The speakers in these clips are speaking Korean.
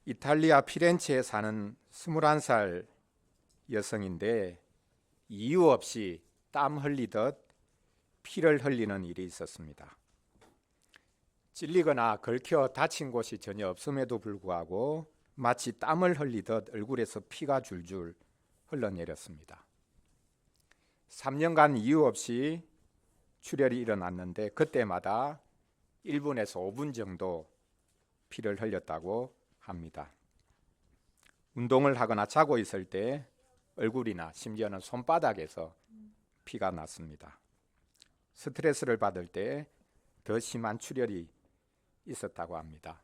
이탈리아 피렌체에 사는 21살 여성인데 이유 없이 땀 흘리듯 피를 흘리는 일이 있었습니다. 찔리거나 긁혀 다친 곳이 전혀 없음에도 불구하고 마치 땀을 흘리듯 얼굴에서 피가 줄줄 흘러내렸습니다. 3년간 이유 없이 출혈이 일어났는데 그때마다 1분에서 5분 정도 피를 흘렸다고 합니다. 운동을 하거나 자고 있을 때 얼굴이나 심지어는 손바닥에서 피가 났습니다. 스트레스를 받을 때 더 심한 출혈이 있었다고 합니다.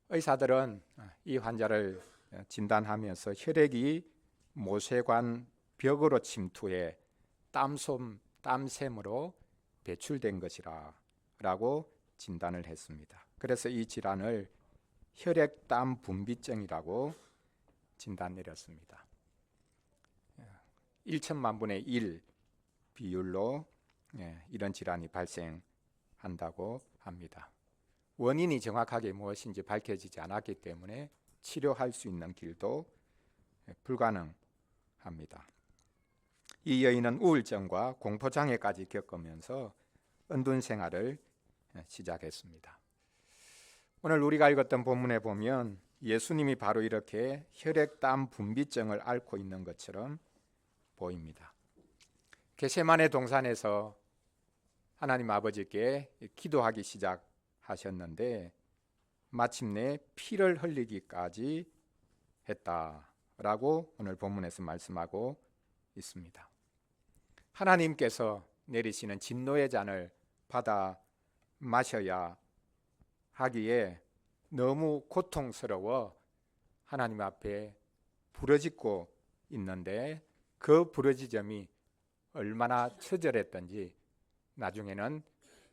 의사들은 이 환자를 진단하면서 혈액이 모세관 벽으로 침투해 땀샘으로 배출된 것이라 라고 진단을 했습니다. 그래서 이 질환을 혈액땀 분비증이라고 진단 내렸습니다. 1천만 분의 1 비율로 이런 질환이 발생한다고 합니다. 원인이 정확하게 무엇인지 밝혀지지 않았기 때문에 치료할 수 있는 길도 불가능합니다. 이 여인은 우울증과 공포장애까지 겪으면서 은둔 생활을 시작했습니다. 오늘 우리가 읽었던 본문에 보면 예수님이 바로 이렇게 혈액땀 분비증을 앓고 있는 것처럼 보입니다. 겟세마네 동산에서 하나님 아버지께 기도하기 시작하셨는데 마침내 피를 흘리기까지 했다라고 오늘 본문에서 말씀하고 있습니다. 하나님께서 내리시는 진노의 잔을 받아 마셔야 하기에 너무 고통스러워 하나님 앞에 부르짖고 있는데 그 부르짖음이 얼마나 처절했던지 나중에는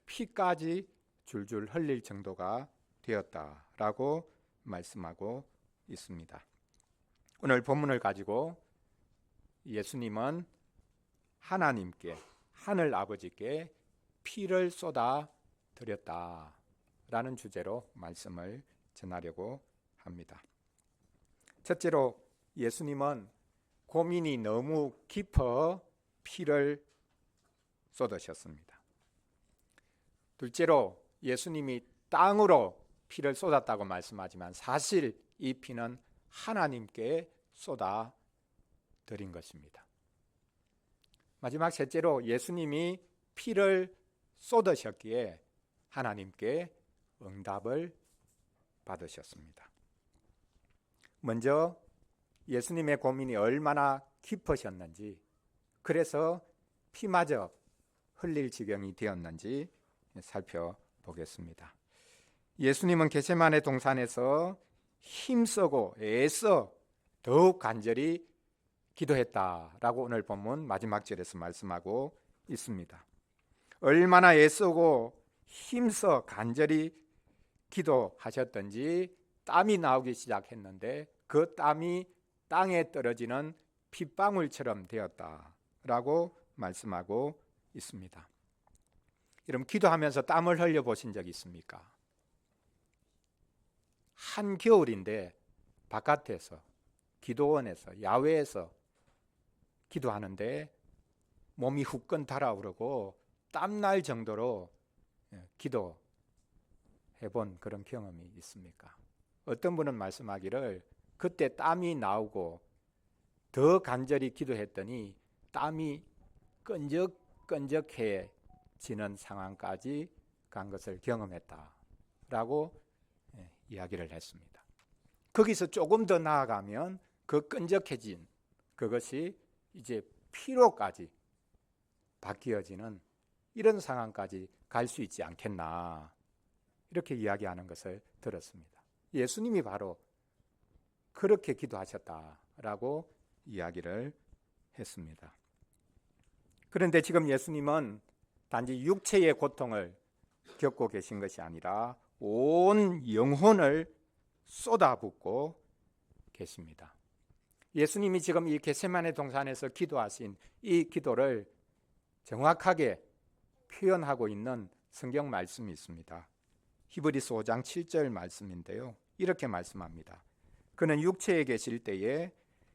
피까지 줄줄 흘릴 정도가 되었다라고 말씀하고 있습니다. 오늘 본문을 가지고 예수님은 하나님께, 하늘 아버지께 피를 쏟아 드렸다라는 주제로 말씀을 전하려고 합니다. 첫째로 예수님은 고민이 너무 깊어 피를 쏟으셨습니다. 둘째로 예수님이 땅으로 피를 쏟았다고 말씀하지만 사실 이 피는 하나님께 쏟아 드린 것입니다. 마지막 셋째로 예수님이 피를 쏟으셨기에 하나님께 응답을 받으셨습니다. 먼저 예수님의 고민이 얼마나 깊으셨는지, 그래서 피마저 흘릴 지경이 되었는지 살펴보겠습니다. 예수님은 겟세마네 동산에서 힘쓰고 애써 더욱 간절히 기도했다라고 오늘 본문 마지막 절에서 말씀하고 있습니다. 얼마나 애쓰고 힘써 간절히 기도하셨던지 땀이 나오기 시작했는데 그 땀이 땅에 떨어지는 핏방울처럼 되었다라고 말씀하고 있습니다. 여러분, 기도하면서 땀을 흘려 보신 적 있습니까? 한겨울인데 바깥에서 기도원에서 야외에서 기도하는데 몸이 후끈 달아오르고 땀날 정도로 기도해본 그런 경험이 있습니까? 어떤 분은 말씀하기를 그때 땀이 나오고 더 간절히 기도했더니 땀이 끈적끈적해지는 상황까지 간 것을 경험했다라고 이야기를 했습니다. 거기서 조금 더 나아가면 그 끈적해진 그것이 이제 피로까지 바뀌어지는 이런 상황까지 갈 수 있지 않겠나, 이렇게 이야기하는 것을 들었습니다. 예수님이 바로 그렇게 기도하셨다라고 이야기를 했습니다. 그런데 지금 예수님은 단지 육체의 고통을 겪고 계신 것이 아니라 온 영혼을 쏟아붓고 계십니다. 예수님이 지금 이 겟세마네 동산에서 기도하신 이 기도를 정확하게 표현하고 있는 성경 말씀이 있습니다. 히브리서 5장 7절 말씀인데요. 이렇게 말씀합니다. 그는 육체에 계실 때에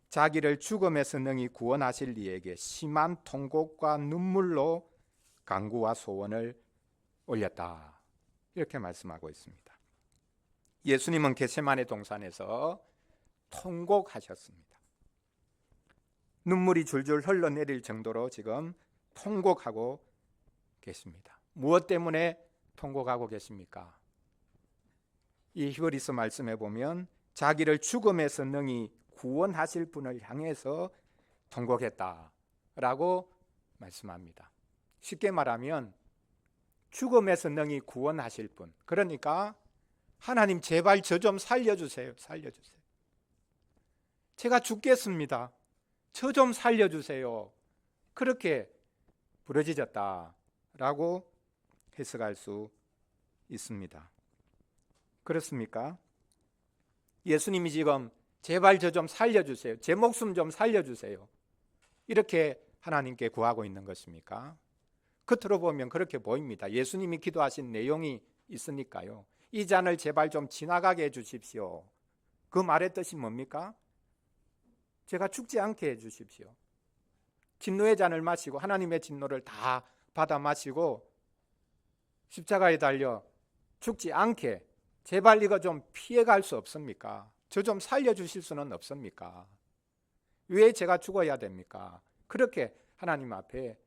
자기를 죽음에서 능히 구원하실 이에게 심한 통곡과 눈물로 간구와 소원을 올렸다. 이렇게 말씀하고 있습니다. 예수님은 겟세마네 동산에서 통곡하셨습니다. 눈물이 줄줄 흘러내릴 정도로 지금 통곡하고 계십니다. 무엇 때문에 통곡하고 계십니까? 이 히브리서 말씀에 보면 자기를 죽음에서 능히 구원하실 분을 향해서 통곡했다라고 말씀합니다. 쉽게 말하면 죽음에서 능히 구원하실 분, 그러니까 하나님 제발 저 좀 살려주세요. 살려주세요. 제가 죽겠습니다. 저 좀 살려주세요. 그렇게 부르짖었다라고 해석할 수 있습니다. 그렇습니까? 예수님이 지금 제발 저 좀 살려주세요. 제 목숨 좀 살려주세요. 이렇게 하나님께 구하고 있는 것입니까? 겉으로 보면 그렇게 보입니다. 예수님이 기도하신 내용이 있으니까요. 이 잔을 제발 좀 지나가게 해주십시오. 그 말의 뜻이 뭡니까? 제가 죽지 않게 해주십시오. 진노의 잔을 마시고 하나님의 진노를 다 받아 마시고 십자가에 달려 죽지 않게 제발 이거 좀 피해갈 수 없습니까? 저 좀 살려주실 수는 없습니까? 왜 제가 죽어야 됩니까? 그렇게 하나님 앞에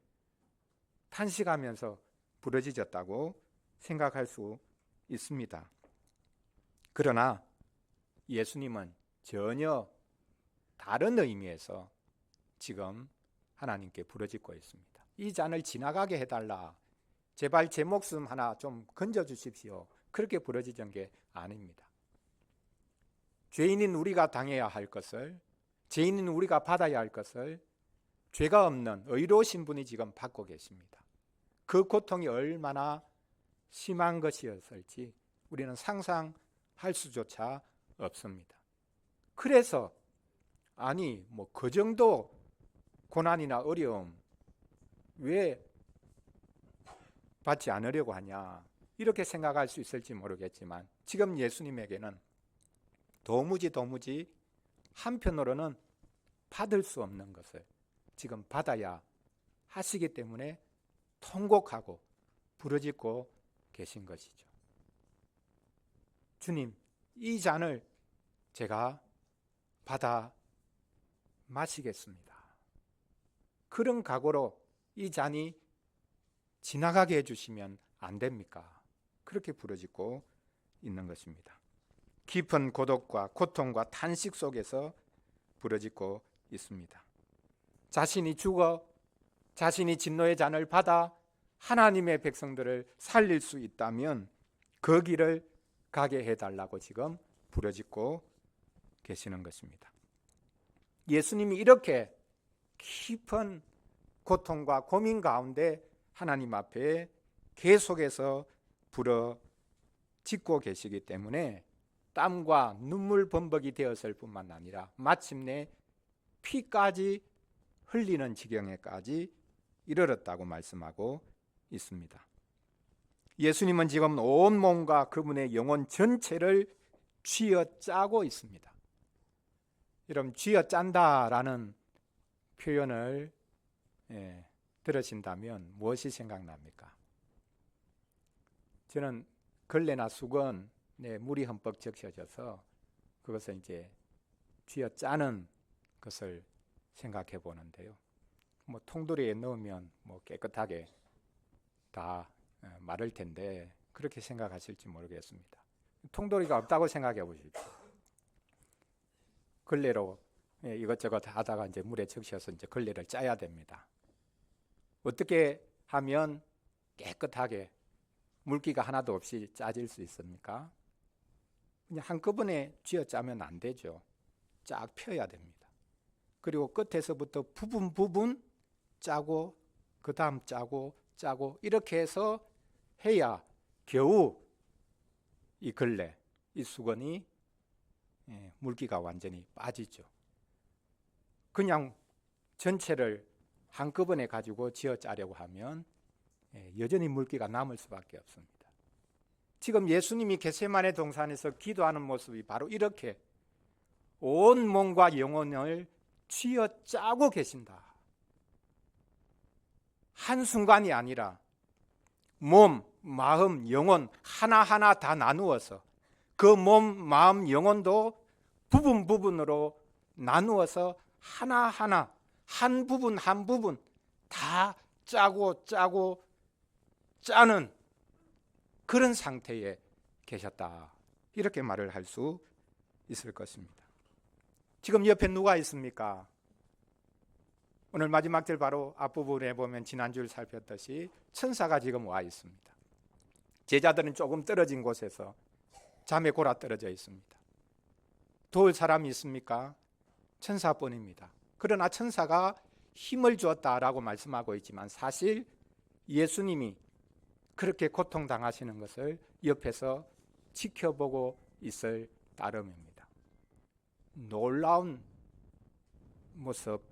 탄식하면서 부르짖었다고 생각할 수 있습니다. 그러나 예수님은 전혀 다른 의미에서 지금 하나님께 부르짖고 있습니다. 이 잔을 지나가게 해달라. 제발 제 목숨 하나 좀 건져주십시오. 그렇게 부르짖은 게 아닙니다. 죄인인 우리가 당해야 할 것을, 죄인인 우리가 받아야 할 것을 죄가 없는 의로우신 분이 지금 받고 계십니다. 그 고통이 얼마나 심한 것이었을지 우리는 상상할 수조차 없습니다. 그래서 아니 그 정도 고난이나 어려움 왜 받지 않으려고 하냐 이렇게 생각할 수 있을지 모르겠지만 지금 예수님에게는 도무지 한편으로는 받을 수 없는 것을 지금 받아야 하시기 때문에 통곡하고 부르짖고 계신 것이죠. 주님, 이 잔을 제가 받아 마시겠습니다. 그런 각오로 이 잔이 지나가게 해주시면 안 됩니까? 그렇게 부르짖고 있는 것입니다. 깊은 고독과 고통과 탄식 속에서 부르짖고 있습니다. 자신이 죽어 자신이 진노의 잔을 받아 하나님의 백성들을 살릴 수 있다면 그 길을 가게 해달라고 지금 부르짖고 계시는 것입니다. 예수님이 이렇게 깊은 고통과 고민 가운데 하나님 앞에 계속해서 부르짖고 계시기 때문에 땀과 눈물 범벅이 되었을 뿐만 아니라 마침내 피까지 흘리는 지경에까지 이르렀다고 말씀하고 있습니다. 예수님은 지금 온 몸과 그분의 영혼 전체를 쥐어짜고 있습니다. 여러분, 쥐어짠다라는 표현을 들으신다면 무엇이 생각납니까? 저는 걸레나 수건에 물이 흠뻑 적셔져서 그것을 이제 쥐어짜는 것을 생각해 보는데요. 통돌이에 넣으면 깨끗하게 다 마를 텐데 그렇게 생각하실지 모르겠습니다. 통돌이가 없다고 생각해 보십시오. 걸레로 이것저것 하다가 이제 물에 적셔서 이제 걸레를 짜야 됩니다. 어떻게 하면 깨끗하게 물기가 하나도 없이 짜질 수 있습니까? 그냥 한꺼번에 쥐어짜면 안 되죠. 쫙 펴야 됩니다. 그리고 끝에서부터 부분 짜고 그 다음 짜고 이렇게 해서 해야 겨우 이 걸레, 이 수건이 물기가 완전히 빠지죠. 그냥 전체를 한꺼번에 가지고 쥐어 짜려고 하면 여전히 물기가 남을 수밖에 없습니다. 지금 예수님이 겟세마네 동산에서 기도하는 모습이 바로 이렇게 온 몸과 영혼을 쥐어짜고 계신다. 한순간이 아니라 몸, 마음, 영혼 하나하나 다 나누어서 그 몸, 마음, 영혼도 부분 부분으로 나누어서 하나하나 한 부분 한 부분 다 짜고 짜는 그런 상태에 계셨다. 이렇게 말을 할 수 있을 것입니다. 지금 옆에 누가 있습니까? 오늘 마지막 절 바로 앞부분에 보면 지난주를 살폈듯이 천사가 지금 와 있습니다. 제자들은 조금 떨어진 곳에서 잠에 골아 떨어져 있습니다. 도울 사람이 있습니까? 천사뿐입니다. 그러나 천사가 힘을 주었다라고 말씀하고 있지만 사실 예수님이 그렇게 고통당하시는 것을 옆에서 지켜보고 있을 따름입니다. 놀라운 모습이다.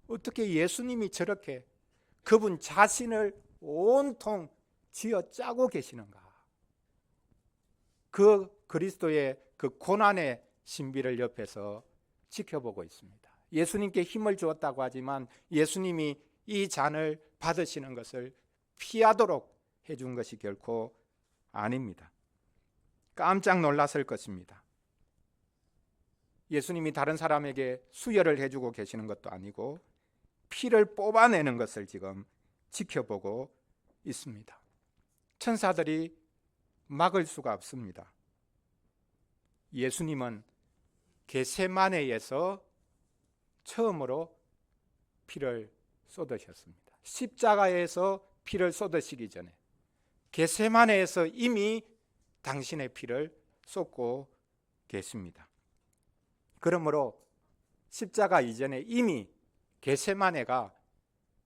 어떻게 예수님이 저렇게 그분 자신을 온통 쥐어짜고 계시는가? 그 그리스도의 그 고난의 신비를 옆에서 지켜보고 있습니다. 예수님께 힘을 주었다고 하지만 예수님이 이 잔을 받으시는 것을 피하도록 해준 것이 결코 아닙니다. 깜짝 놀랐을 것입니다. 예수님이 다른 사람에게 수혈을 해주고 계시는 것도 아니고 피를 뽑아내는 것을 지금 지켜보고 있습니다. 천사들이 막을 수가 없습니다. 예수님은 겟세마네에서 처음으로 피를 쏟으셨습니다. 십자가에서 피를 쏟으시기 전에 겟세마네에서 이미 당신의 피를 쏟고 계십니다. 그러므로 십자가 이전에 이미 겟세마네가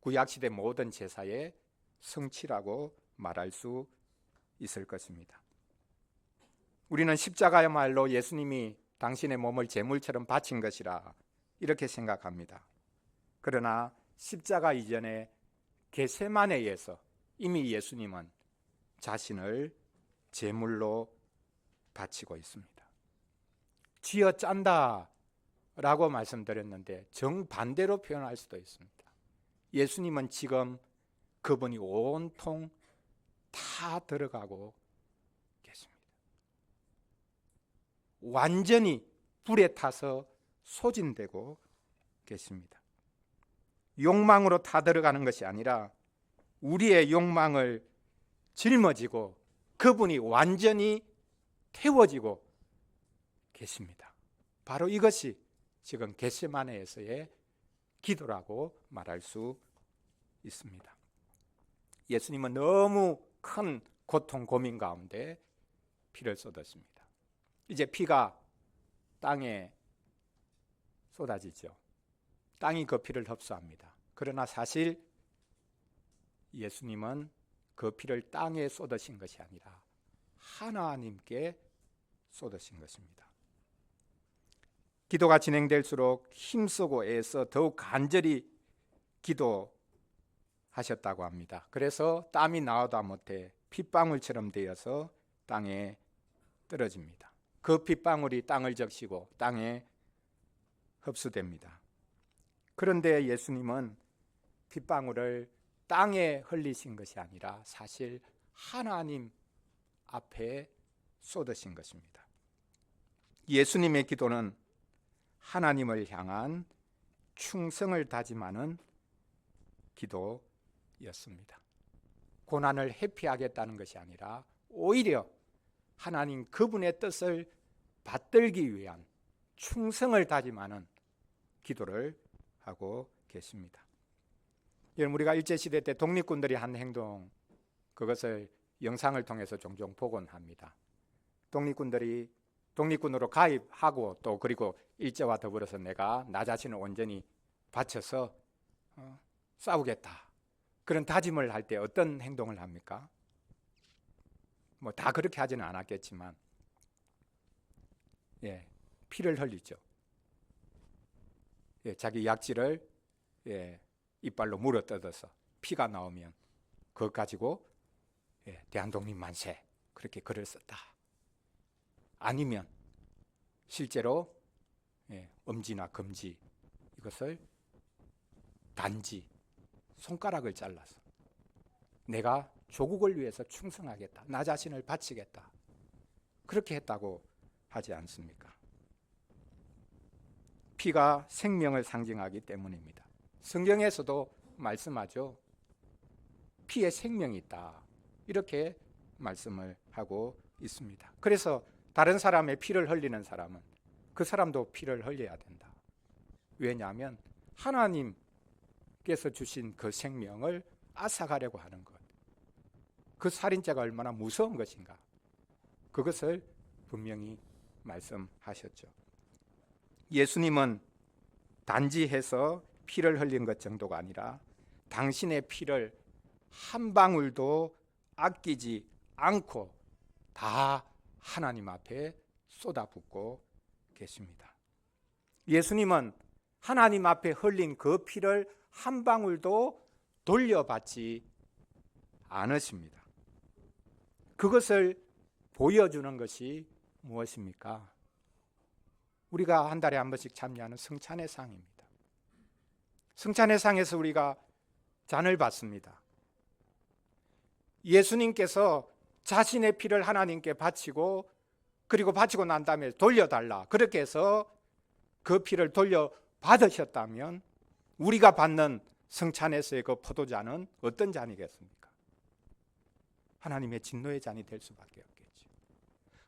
구약시대 모든 제사의 성취라고 말할 수 있을 것입니다. 우리는 십자가야말로 예수님이 당신의 몸을 제물처럼 바친 것이라 이렇게 생각합니다. 그러나 십자가 이전에 겟세마네에서 이미 예수님은 자신을 제물로 바치고 있습니다. 쥐어짠다 라고 말씀드렸는데 정반대로 표현할 수도 있습니다. 예수님은 지금 그분이 온통 다 들어가고 계십니다. 완전히 불에 타서 소진되고 계십니다. 욕망으로 다 들어가는 것이 아니라 우리의 욕망을 짊어지고 그분이 완전히 태워지고 계십니다. 바로 이것이 지금 겟세마네에서의 기도라고 말할 수 있습니다. 예수님은 너무 큰 고통 고민 가운데 피를 쏟았습니다. 이제 피가 땅에 쏟아지죠. 땅이 그 피를 흡수합니다. 그러나 사실 예수님은 그 피를 땅에 쏟으신 것이 아니라 하나님께 쏟으신 것입니다. 기도가 진행될수록 힘쓰고 애써 더욱 간절히 기도하셨다고 합니다. 그래서 땀이 나오다 못해 핏방울처럼 되어서 땅에 떨어집니다. 그 핏방울이 땅을 적시고 땅에 흡수됩니다. 그런데 예수님은 핏방울을 땅에 흘리신 것이 아니라 사실 하나님 앞에 쏟으신 것입니다. 예수님의 기도는 하나님을 향한 충성을 다짐하는 기도였습니다. 고난을 회피하겠다는 것이 아니라 오히려 하나님 그분의 뜻을 받들기 위한 충성을 다짐하는 기도를 하고 계십니다. 여러분, 우리가 일제시대 때 독립군들이 한 행동, 그것을 영상을 통해서 종종 보곤 합니다. 독립군들이 독립군으로 가입하고 또 그리고 일제와 더불어서 내가 나 자신을 온전히 바쳐서 싸우겠다, 그런 다짐을 할 때 어떤 행동을 합니까? 뭐 다 그렇게 하지는 않았겠지만 피를 흘리죠. 자기 약지를 이빨로 물어뜯어서 피가 나오면 그것 가지고 대한독립 만세 그렇게 글을 썼다. 아니면 실제로 엄지나 검지 이것을 단지 손가락을 잘라서 내가 조국을 위해서 충성하겠다. 나 자신을 바치겠다. 그렇게 했다고 하지 않습니까? 피가 생명을 상징하기 때문입니다. 성경에서도 말씀하죠. 피에 생명이 있다. 이렇게 말씀을 하고 있습니다. 그래서 다른 사람의 피를 흘리는 사람은 그 사람도 피를 흘려야 된다. 왜냐하면 하나님께서 주신 그 생명을 앗아가려고 하는 것. 그 살인죄가 얼마나 무서운 것인가. 그것을 분명히 말씀하셨죠. 예수님은 단지 해서 피를 흘린 것 정도가 아니라 당신의 피를 한 방울도 아끼지 않고 다 하나님 앞에 쏟아붓고 계십니다. 예수님은 하나님 앞에 흘린 그 피를 한 방울도 돌려받지 않으십니다. 그것을 보여주는 것이 무엇입니까? 우리가 한 달에 한 번씩 참여하는 성찬의 상입니다. 성찬의 상에서 우리가 잔을 받습니다. 예수님께서 자신의 피를 하나님께 바치고 그리고 바치고 난 다음에 돌려달라 그렇게 해서 그 피를 돌려받으셨다면 우리가 받는 성찬에서의 그 포도잔은 어떤 잔이겠습니까? 하나님의 진노의 잔이 될 수밖에 없겠죠.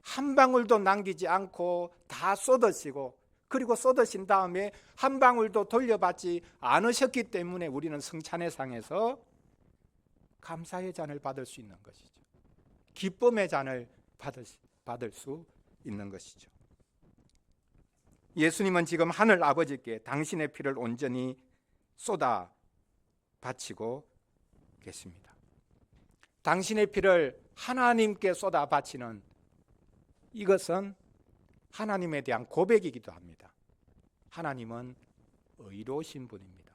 한 방울도 남기지 않고 다 쏟으시고 그리고 쏟으신 다음에 한 방울도 돌려받지 않으셨기 때문에 우리는 성찬의 상에서 감사의 잔을 받을 수 있는 것이죠. 기쁨의 잔을 받을 수 있는 것이죠. 예수님은 지금 하늘 아버지께 당신의 피를 온전히 쏟아 바치고 계십니다. 당신의 피를 하나님께 쏟아 바치는 이것은 하나님에 대한 고백이기도 합니다. 하나님은 의로우신 분입니다.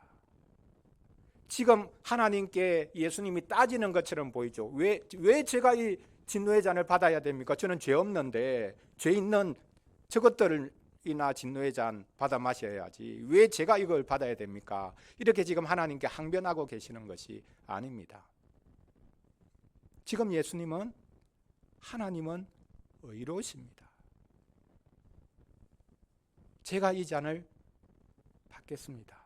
지금 하나님께 예수님이 따지는 것처럼 보이죠. 왜 제가 이 진노의 잔을 받아야 됩니까? 저는 죄 없는데 죄 있는 저것들이나 진노의 잔 받아 마셔야지. 왜 제가 이걸 받아야 됩니까? 이렇게 지금 하나님께 항변하고 계시는 것이 아닙니다. 지금 예수님은 하나님은 의로우십니다. 제가 이 잔을 받겠습니다.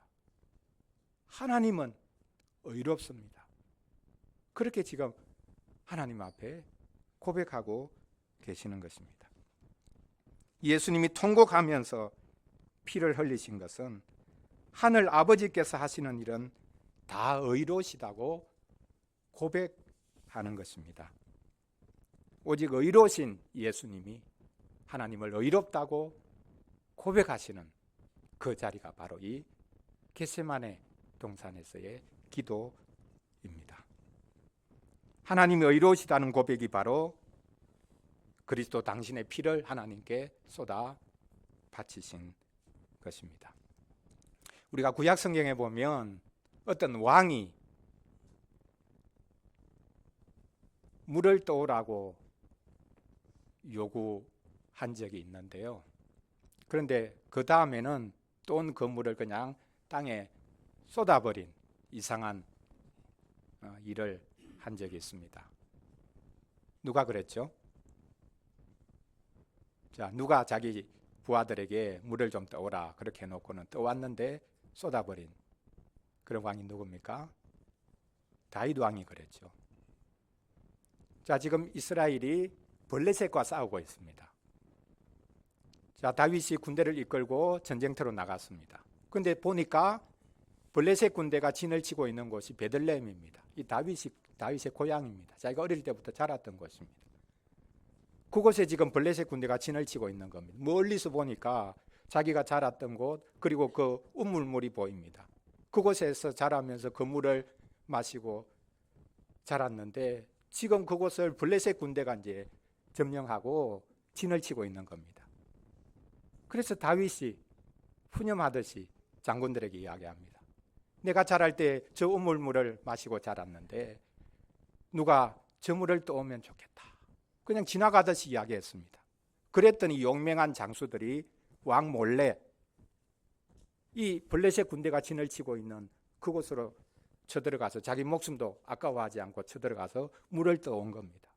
하나님은 의롭습니다. 그렇게 지금 하나님 앞에 고백하고 계시는 것입니다. 예수님이 통곡하면서 피를 흘리신 것은 하늘 아버지께서 하시는 일은 다 의로우시다고 고백하는 것입니다. 오직 의로우신 예수님이 하나님을 의롭다고 고백하시는 그 자리가 바로 이 겟세마네 동산에서의 기도입니다. 하나님이 의로우시다는 고백이 바로 그리스도 당신의 피를 하나님께 쏟아 바치신 것입니다. 우리가 구약 성경에 보면 어떤 왕이 물을 떠오라고 요구한 적이 있는데요. 그런데 그 다음에는 떠온 그 물을 그냥 땅에 쏟아버린 이상한 일을 한 적이 있습니다. 누가 그랬죠? 자, 누가 자기 부하들에게 물을 좀 떠오라 그렇게 해놓고는 떠왔는데 쏟아버린 그런 왕이 누굽니까? 다윗 왕이 그랬죠. 자, 지금 이스라엘이 블레셋과 싸우고 있습니다. 자, 다윗이 군대를 이끌고 전쟁터로 나갔습니다. 그런데 보니까 블레셋 군대가 진을 치고 있는 곳이 베들레헴입니다. 이 다윗의 고향입니다. 자기가 어릴 때부터 자랐던 곳입니다. 그곳에 지금 블레셋 군대가 진을 치고 있는 겁니다. 멀리서 보니까 자기가 자랐던 곳 그리고 그 우물물이 보입니다. 그곳에서 자라면서 그 물을 마시고 자랐는데 지금 그곳을 블레셋 군대가 이제 점령하고 진을 치고 있는 겁니다. 그래서 다윗이 푸념하듯이 장군들에게 이야기합니다. 내가 자랄 때 저 우물물을 마시고 자랐는데 누가 저 물을 떠오면 좋겠다. 그냥 지나가듯이 이야기했습니다. 그랬더니 용맹한 장수들이 왕 몰래 이 블레셋 군대가 진을 치고 있는 그곳으로 쳐들어가서 자기 목숨도 아까워하지 않고 쳐들어가서 물을 떠온 겁니다.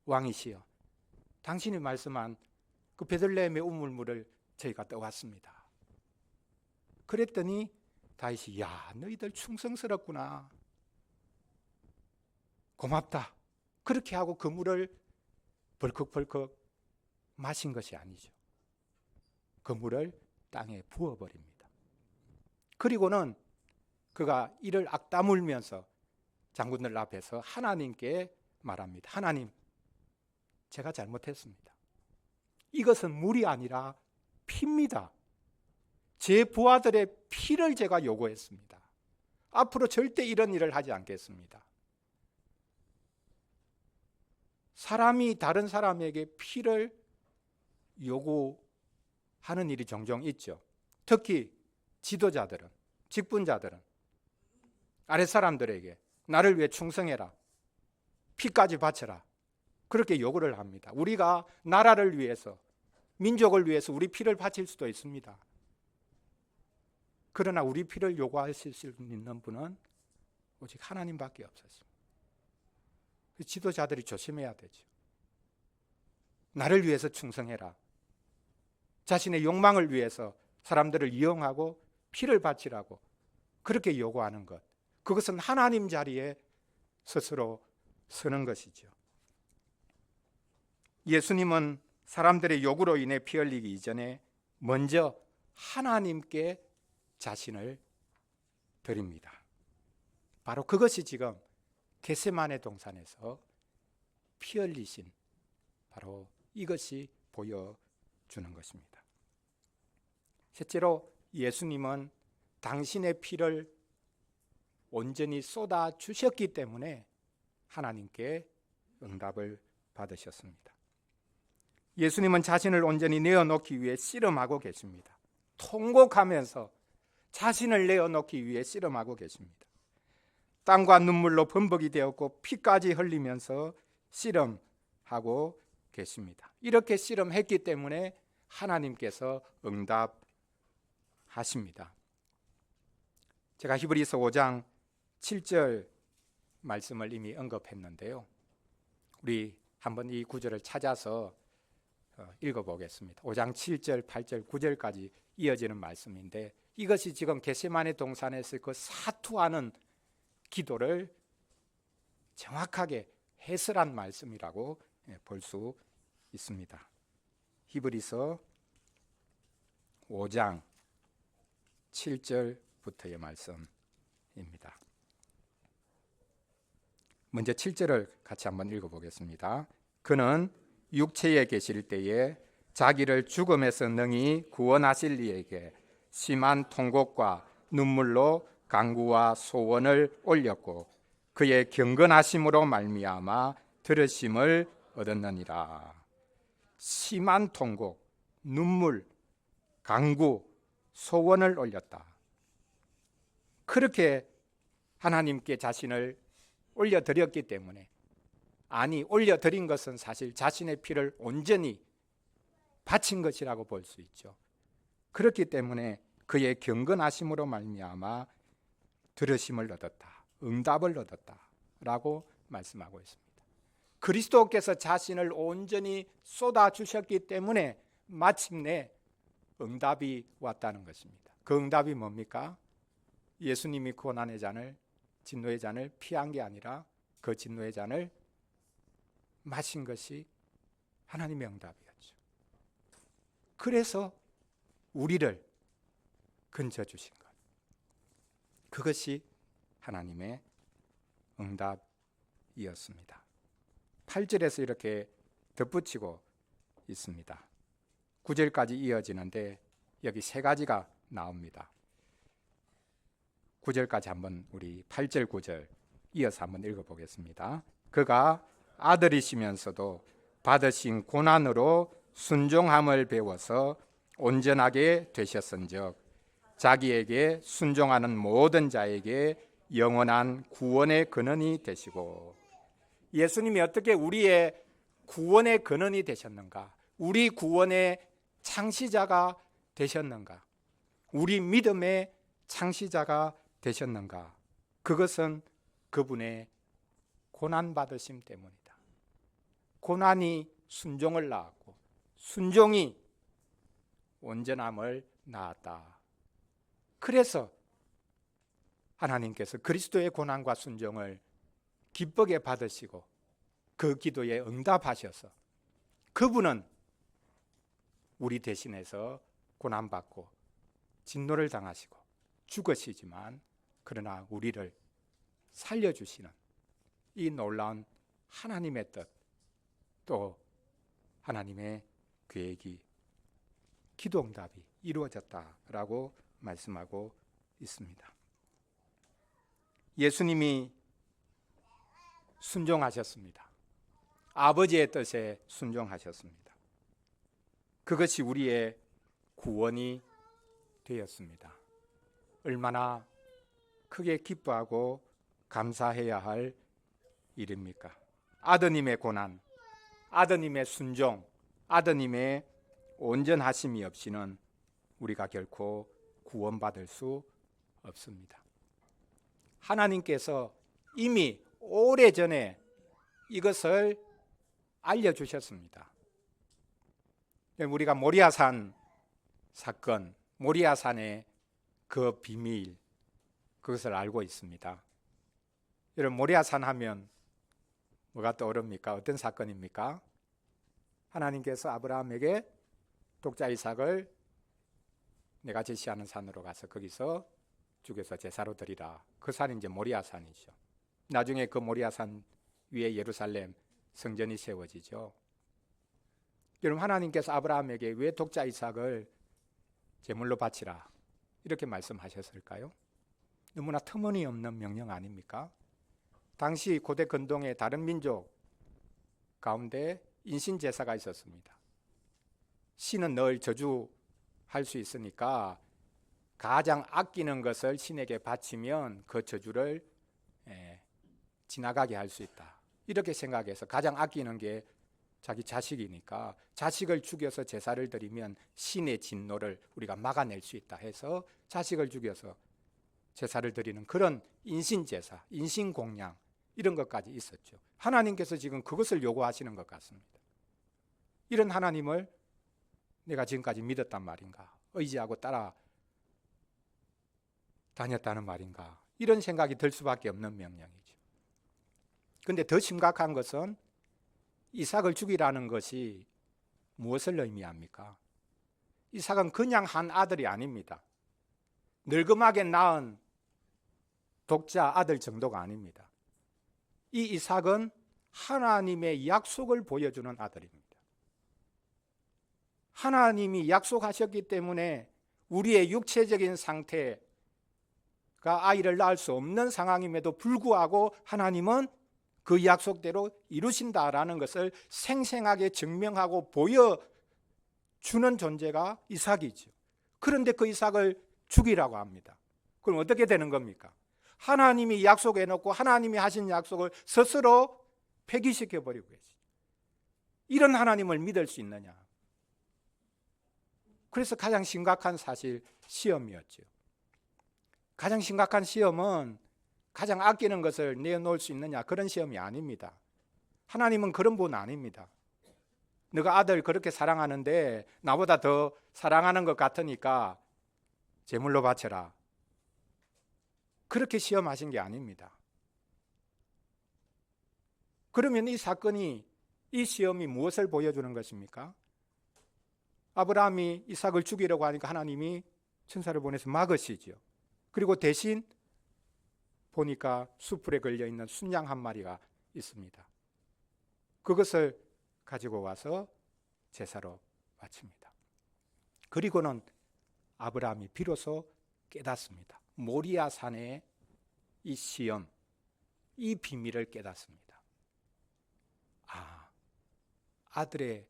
왕이시여, 당신이 말씀한 그 베들레헴의 우물물을 저희가 떠왔습니다. 그랬더니 다윗이 야, 너희들 충성스럽구나. 고맙다. 그렇게 하고 그 물을 벌컥벌컥 마신 것이 아니죠. 그 물을 땅에 부어버립니다. 그리고는 그가 이를 악다물면서 장군들 앞에서 하나님께 말합니다. 하나님, 제가 잘못했습니다. 이것은 물이 아니라 피입니다. 제 부하들의 피를 제가 요구했습니다. 앞으로 절대 이런 일을 하지 않겠습니다. 사람이 다른 사람에게 피를 요구하는 일이 종종 있죠. 특히 지도자들은, 직분자들은 아랫사람들에게 나를 위해 충성해라, 피까지 바쳐라, 그렇게 요구를 합니다. 우리가 나라를 위해서, 민족을 위해서 우리 피를 바칠 수도 있습니다. 그러나 우리 피를 요구하실 수 있는 분은 오직 하나님밖에 없었습니다. 지도자들이 조심해야 되죠. 나를 위해서 충성해라, 자신의 욕망을 위해서 사람들을 이용하고 피를 바치라고 그렇게 요구하는 것, 그것은 하나님 자리에 스스로 서는 것이죠. 예수님은 사람들의 요구로 인해 피 흘리기 이전에 먼저 하나님께 자신을 드립니다. 바로 그것이 지금 겟세마네 동산에서 피 흘리신 바로 이것이 보여주는 것입니다. 셋째로 예수님은 당신의 피를 온전히 쏟아 주셨기 때문에 하나님께 응답을 받으셨습니다. 예수님은 자신을 온전히 내어놓기 위해 씨름하고 계십니다. 통곡하면서 자신을 내어놓기 위해 씨름하고 계십니다. 땀과 눈물로 범벅이 되었고 피까지 흘리면서 씨름하고 계십니다. 이렇게 씨름했기 때문에 하나님께서 응답하십니다. 제가 히브리서 5장 7절 말씀을 이미 언급했는데요. 우리 한번 이 구절을 찾아서 읽어보겠습니다. 5장 7절, 8절, 9절까지 이어지는 말씀인데 이것이 지금 겟세마네 동산에서 그 사투하는 기도를 정확하게 해설한 말씀이라고 볼 수 있습니다. 히브리서 5장 7절부터의 말씀입니다. 먼저 7절을 같이 한번 읽어보겠습니다. 그는 육체에 계실 때에 자기를 죽음에서 능히 구원하실 이에게 심한 통곡과 눈물로 간구와 소원을 올렸고 그의 경건하심으로 말미암아 들으심을 얻었느니라. 심한 통곡, 눈물, 간구, 소원을 올렸다. 그렇게 하나님께 자신을 올려드렸기 때문에, 아니 올려드린 것은 사실 자신의 피를 온전히 바친 것이라고 볼 수 있죠. 그렇기 때문에 그의 경건하심으로 말미암아 들으심을 얻었다, 응답을 얻었다라고 말씀하고 있습니다. 그리스도께서 자신을 온전히 쏟아주셨기 때문에 마침내 응답이 왔다는 것입니다. 그 응답이 뭡니까? 예수님이 고난의 잔을, 진노의 잔을 피한 게 아니라 그 진노의 잔을 마신 것이 하나님의 응답이었죠. 그래서 우리를 건져주신 것, 그것이 하나님의 응답이었습니다. 8절에서 이렇게 덧붙이고 있습니다. 9절까지 이어지는데 여기 세 가지가 나옵니다. 9절까지 한번 우리 8절 9절 이어서 한번 읽어보겠습니다. 그가 아들이시면서도 받으신 고난으로 순종함을 배워서 온전하게 되셨은즉 자기에게 순종하는 모든 자에게 영원한 구원의 근원이 되시고 예수님이 어떻게 우리의 구원의 근원이 되셨는가? 우리 구원의 창시자가 되셨는가? 우리 믿음의 창시자가 되셨는가? 그것은 그분의 고난받으심 때문이다. 고난이 순종을 낳았고 순종이 온전함을 낳았다. 그래서 하나님께서 그리스도의 고난과 순종을 기쁘게 받으시고 그 기도에 응답하셔서 그분은 우리 대신해서 고난받고 진노를 당하시고 죽으시지만 그러나 우리를 살려주시는 이 놀라운 하나님의 뜻, 또 하나님의 계획이, 기도 응답이 이루어졌다라고 말씀하고 있습니다. 예수님이 순종하셨습니다. 아버지의 뜻에 순종하셨습니다. 그것이 우리의 구원이 되었습니다. 얼마나 크게 기뻐하고 감사해야 할 일입니까? 아드님의 고난, 아드님의 순종, 아드님의 온전하심이 없이는 우리가 결코 구원받을 수 없습니다. 하나님께서 이미 오래전에 이것을 알려주셨습니다. 우리가 모리아산 사건, 모리아산의 그 비밀, 그것을 알고 있습니다. 여러분, 모리아산 하면 뭐가 떠오릅니까? 어떤 사건입니까? 하나님께서 아브라함에게 독자 이삭을 내가 제시하는 산으로 가서 거기서 죽여서 제사로 드리라. 그 산이 이제 모리아산이죠. 나중에 그 모리아산 위에 예루살렘 성전이 세워지죠. 여러분, 하나님께서 아브라함에게 왜 독자 이삭을 제물로 바치라 이렇게 말씀하셨을까요? 너무나 터무니없는 명령 아닙니까? 당시 고대 근동의 다른 민족 가운데 인신제사가 있었습니다. 신은 늘 저주할 수 있으니까 가장 아끼는 것을 신에게 바치면 그 저주를 지나가게 할 수 있다. 이렇게 생각해서 가장 아끼는 게 자기 자식이니까 자식을 죽여서 제사를 드리면 신의 진노를 우리가 막아낼 수 있다 해서 자식을 죽여서 제사를 드리는 그런 인신제사, 인신공양 이런 것까지 있었죠. 하나님께서 지금 그것을 요구하시는 것 같습니다. 이런 하나님을 내가 지금까지 믿었단 말인가? 의지하고 따라 다녔다는 말인가? 이런 생각이 들 수밖에 없는 명령이죠. 그런데 더 심각한 것은 이삭을 죽이라는 것이 무엇을 의미합니까? 이삭은 그냥 한 아들이 아닙니다. 늙음하게 낳은 독자 아들 정도가 아닙니다. 이 이삭은 하나님의 약속을 보여주는 아들입니다. 하나님이 약속하셨기 때문에 우리의 육체적인 상태가 아이를 낳을 수 없는 상황임에도 불구하고 하나님은 그 약속대로 이루신다라는 것을 생생하게 증명하고 보여주는 존재가 이삭이죠. 그런데 그 이삭을 죽이라고 합니다. 그럼 어떻게 되는 겁니까? 하나님이 약속해놓고 하나님이 하신 약속을 스스로 폐기시켜버리고 계시죠. 이런 하나님을 믿을 수 있느냐? 그래서 가장 심각한 사실 시험이었죠. 가장 심각한 시험은 가장 아끼는 것을 내어놓을 수 있느냐, 그런 시험이 아닙니다. 하나님은 그런 분 아닙니다. 너가 아들 그렇게 사랑하는데 나보다 더 사랑하는 것 같으니까 제물로 바쳐라. 그렇게 시험하신 게 아닙니다. 그러면 이 사건이, 이 시험이 무엇을 보여주는 것입니까? 아브라함이 이삭을 죽이려고 하니까 하나님이 천사를 보내서 막으시죠. 그리고 대신 보니까 수풀에 걸려있는 순양 한 마리가 있습니다. 그것을 가지고 와서 제사로 바칩니다. 그리고는 아브라함이 비로소 깨닫습니다. 모리아 산의 이 시험, 이 비밀을 깨닫습니다. 아들의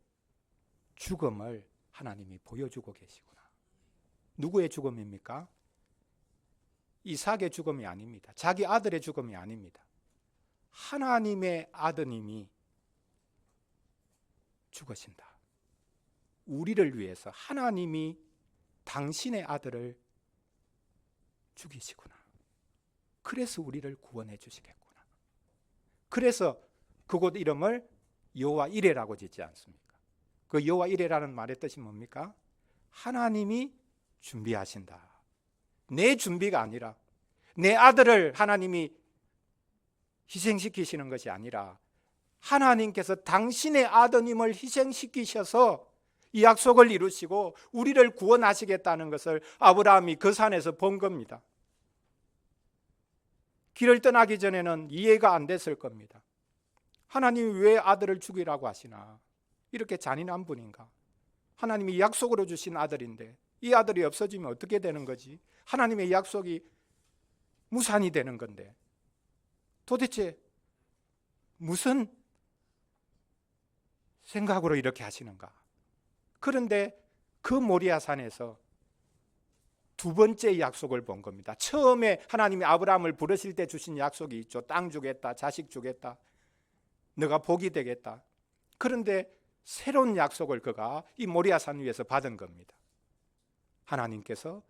죽음을 하나님이 보여주고 계시구나. 누구의 죽음입니까? 이삭의 죽음이 아닙니다. 자기 아들의 죽음이 아닙니다. 하나님의 아드님이 죽으신다. 우리를 위해서 하나님이 당신의 아들을 죽이시구나. 그래서 우리를 구원해 주시겠구나. 그래서 그곳 이름을 여호와 이레라고 짓지 않습니까? 그 여호와 이레라는 말의 뜻이 뭡니까? 하나님이 준비하신다. 내 준비가 아니라, 내 아들을 하나님이 희생시키시는 것이 아니라 하나님께서 당신의 아드님을 희생시키셔서 이 약속을 이루시고 우리를 구원하시겠다는 것을 아브라함이 그 산에서 본 겁니다. 길을 떠나기 전에는 이해가 안 됐을 겁니다. 하나님이 왜 아들을 죽이라고 하시나? 이렇게 잔인한 분인가? 하나님이 약속으로 주신 아들인데 이 아들이 없어지면 어떻게 되는 거지? 하나님의 약속이 무산이 되는 건데 도대체 무슨 생각으로 이렇게 하시는가? 그런데 그 모리아 산에서 두 번째 약속을 본 겁니다. 처음에 하나님이 아브라함을 부르실 때 주신 약속이 있죠. 땅 주겠다, 자식 주겠다, 너가 복이 되겠다. 그런데 새로운 약속을 그가 이 모리아 산 위에서 받은 겁니다. 하나님께서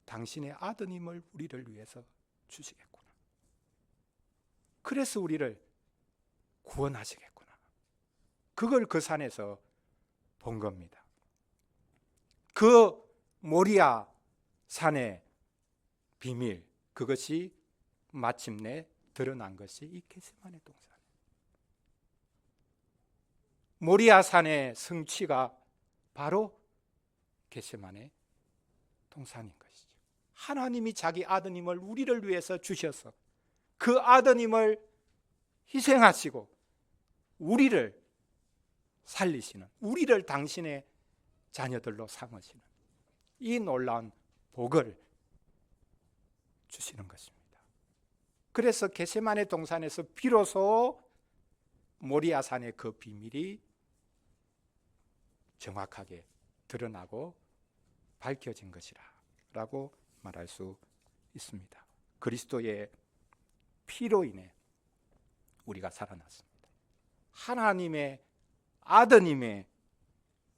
당신의 아드님을 우리를 위해서 주시겠구나. 그래서 우리를 구원하시겠구나. 그걸 그 산에서 본 겁니다. 그 모리아 산의 비밀, 그것이 마침내 드러난 것이 이 겟세마네 동산. 모리아 산의 성취가 바로 겟세마네 동산인 것이죠. 하나님이 자기 아드님을 우리를 위해서 주셔서 그 아드님을 희생하시고 우리를 살리시는, 우리를 당신의 자녀들로 삼으시는 이 놀라운 복을 주시는 것입니다. 그래서 겟세마네 동산에서 비로소 모리아 산의 그 비밀이 정확하게 드러나고 밝혀진 것이라 라고 말할 수 있습니다. 그리스도의 피로 인해 우리가 살아났습니다. 하나님의 아드님의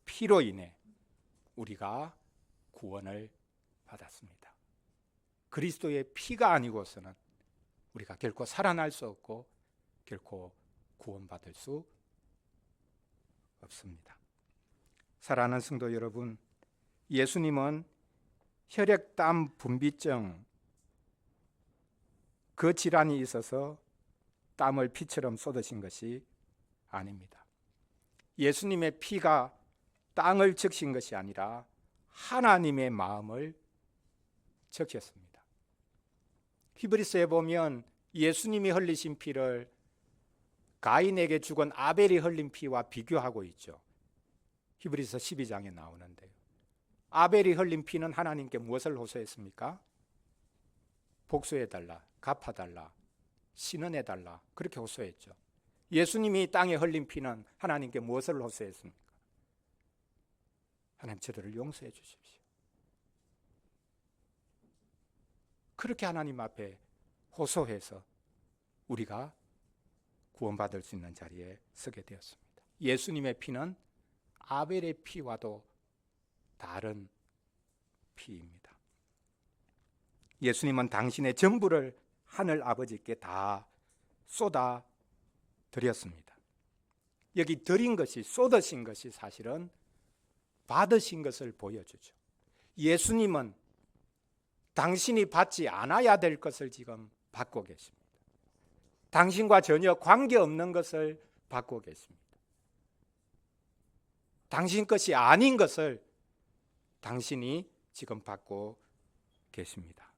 피로 인해 우리가 구원을 받았습니다. 그리스도의 피가 아니고서는 우리가 결코 살아날 수 없고 결코 구원받을 수 없습니다. 사랑하는 성도 여러분, 예수님은 혈액담 분비증 그 질환이 있어서 땀을 피처럼 쏟으신 것이 아닙니다. 예수님의 피가 땅을 적신 것이 아니라 하나님의 마음을 적셨습니다. 히브리서에 보면 예수님이 흘리신 피를 가인에게 죽은 아벨이 흘린 피와 비교하고 있죠. 히브리서 12장에 나오는데요. 아벨이 흘린 피는 하나님께 무엇을 호소했습니까? 복수해달라, 갚아달라, 신원해달라, 그렇게 호소했죠. 예수님이 땅에 흘린 피는 하나님께 무엇을 호소했습니까? 하나님, 저들을 용서해 주십시오. 그렇게 하나님 앞에 호소해서 우리가 구원받을 수 있는 자리에 서게 되었습니다. 예수님의 피는 아벨의 피와도 다른 피입니다. 예수님은 당신의 전부를 하늘 아버지께 다 쏟아 드렸습니다. 여기 드린 것이, 쏟으신 것이 사실은 받으신 것을 보여주죠. 예수님은 당신이 받지 않아야 될 것을 지금 받고 계십니다. 당신과 전혀 관계없는 것을 받고 계십니다. 당신 것이 아닌 것을 당신이 지금 받고 계십니다.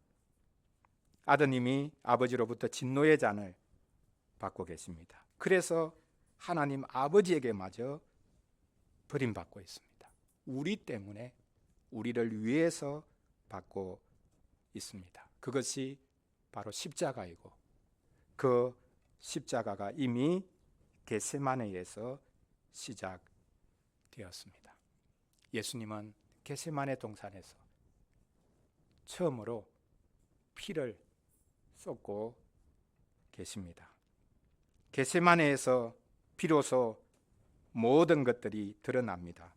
아드님이 아버지로부터 진노의 잔을 받고 계십니다. 그래서 하나님 아버지에게 마저 버림받고 있습니다. 우리 때문에, 우리를 위해서 받고 있습니다. 그것이 바로 십자가이고 그 십자가가 이미 겟세마네에서 시작되었습니다. 예수님은 겟세마네 동산에서 처음으로 피를 쏟고 계십니다. 겟세마네에서 비로소 모든 것들이 드러납니다.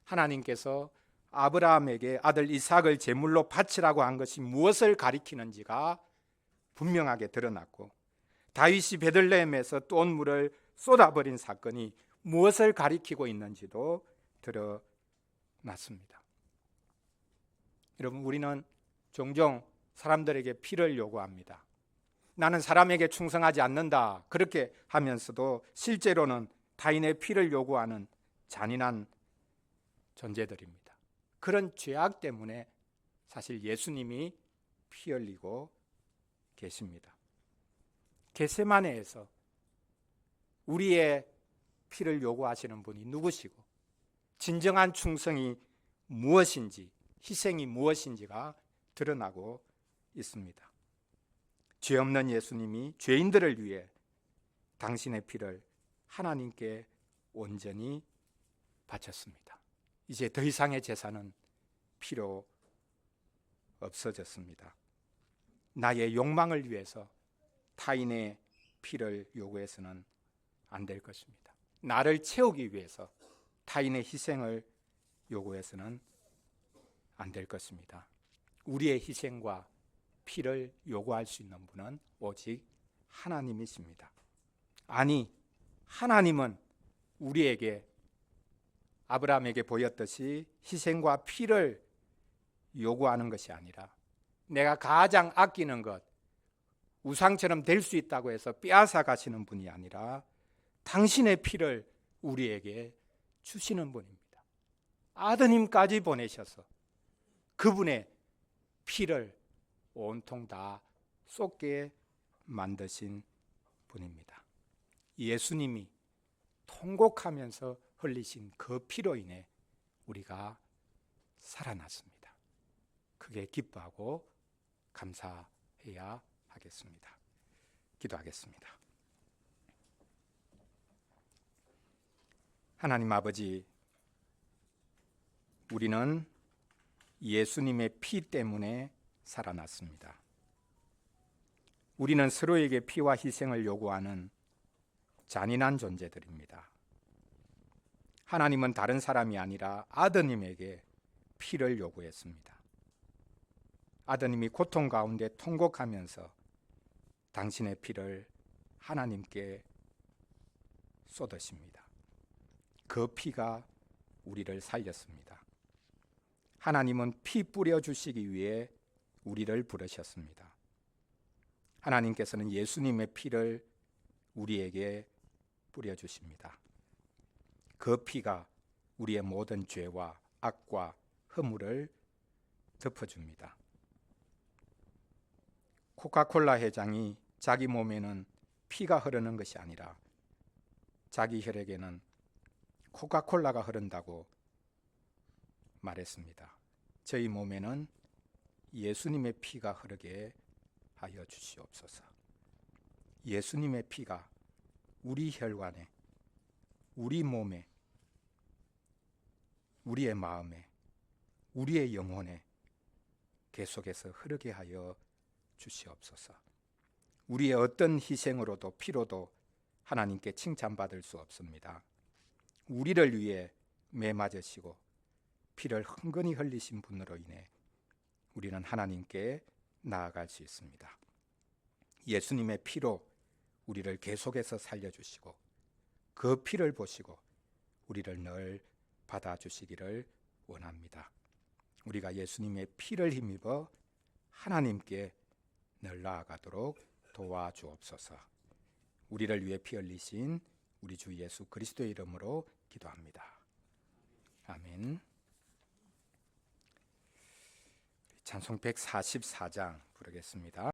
하나님께서 아브라함에게 아들 이삭을 제물로 바치라고 한 것이 무엇을 가리키는지가 분명하게 드러났고, 다윗이 베들레헴에서 돛물을 쏟아버린 사건이 무엇을 가리키고 있는지도 드러났습니다. 여러분, 우리는 종종 사람들에게 피를 요구합니다. 나는 사람에게 충성하지 않는다, 그렇게 하면서도 실제로는 타인의 피를 요구하는 잔인한 존재들입니다. 그런 죄악 때문에 사실 예수님이 피 흘리고 계십니다. 겟세마네에서 우리의 피를 요구하시는 분이 누구시고, 진정한 충성이 무엇인지, 희생이 무엇인지가 드러나고 있습니다. 죄 없는 예수님이 죄인들을 위해 당신의 피를 하나님께 온전히 바쳤습니다. 이제 더 이상의 제사는 필요 없어졌습니다. 나의 욕망을 위해서 타인의 피를 요구해서는 안 될 것입니다. 나를 채우기 위해서 타인의 희생을 요구해서는 안 될 것입니다. 우리의 희생과 피를 요구할 수 있는 분은 오직 하나님이십니다. 아니, 하나님은 우리에게 아브라함에게 보였듯이 희생과 피를 요구하는 것이 아니라, 내가 가장 아끼는 것, 우상처럼 될 수 있다고 해서 빼앗아 가시는 분이 아니라 당신의 피를 우리에게 주시는 분입니다. 아드님까지 보내셔서 그분의 피를 온통 다 쏟게 만드신 분입니다. 예수님이 통곡하면서 흘리신 그 피로 인해 우리가 살아났습니다. 크게 기뻐하고 감사해야 하겠습니다. 기도하겠습니다. 하나님 아버지, 우리는 예수님의 피 때문에 살아났습니다. 우리는 서로에게 피와 희생을 요구하는 잔인한 존재들입니다. 하나님은 다른 사람이 아니라 아드님에게 피를 요구했습니다. 아드님이 고통 가운데 통곡하면서 당신의 피를 하나님께 쏟으십니다. 그 피가 우리를 살렸습니다. 하나님은 피 뿌려주시기 위해 우리를 부르셨습니다. 하나님께서는 예수님의 피를 우리에게 뿌려주십니다. 그 피가 우리의 모든 죄와 악과 허물을 덮어줍니다. 코카콜라 회장이 자기 몸에는 피가 흐르는 것이 아니라 자기 혈액에는 코카콜라가 흐른다고 말했습니다. 저희 몸에는 예수님의 피가 흐르게 하여 주시옵소서. 예수님의 피가 우리 혈관에, 우리 몸에, 우리의 마음에, 우리의 영혼에 계속해서 흐르게 하여 주시옵소서. 우리의 어떤 희생으로도 피로도 하나님께 칭찬받을 수 없습니다. 우리를 위해 매 맞으시고 피를 흥건히 흘리신 분으로 인해 우리는 하나님께 나아갈 수 있습니다. 예수님의 피로 우리를 계속해서 살려주시고 그 피를 보시고 우리를 늘 받아주시기를 원합니다. 우리가 예수님의 피를 힘입어 하나님께 늘 나아가도록 도와주옵소서. 우리를 위해 피 흘리신 우리 주 예수 그리스도의 이름으로 기도합니다. 아멘. 찬송 144장 부르겠습니다.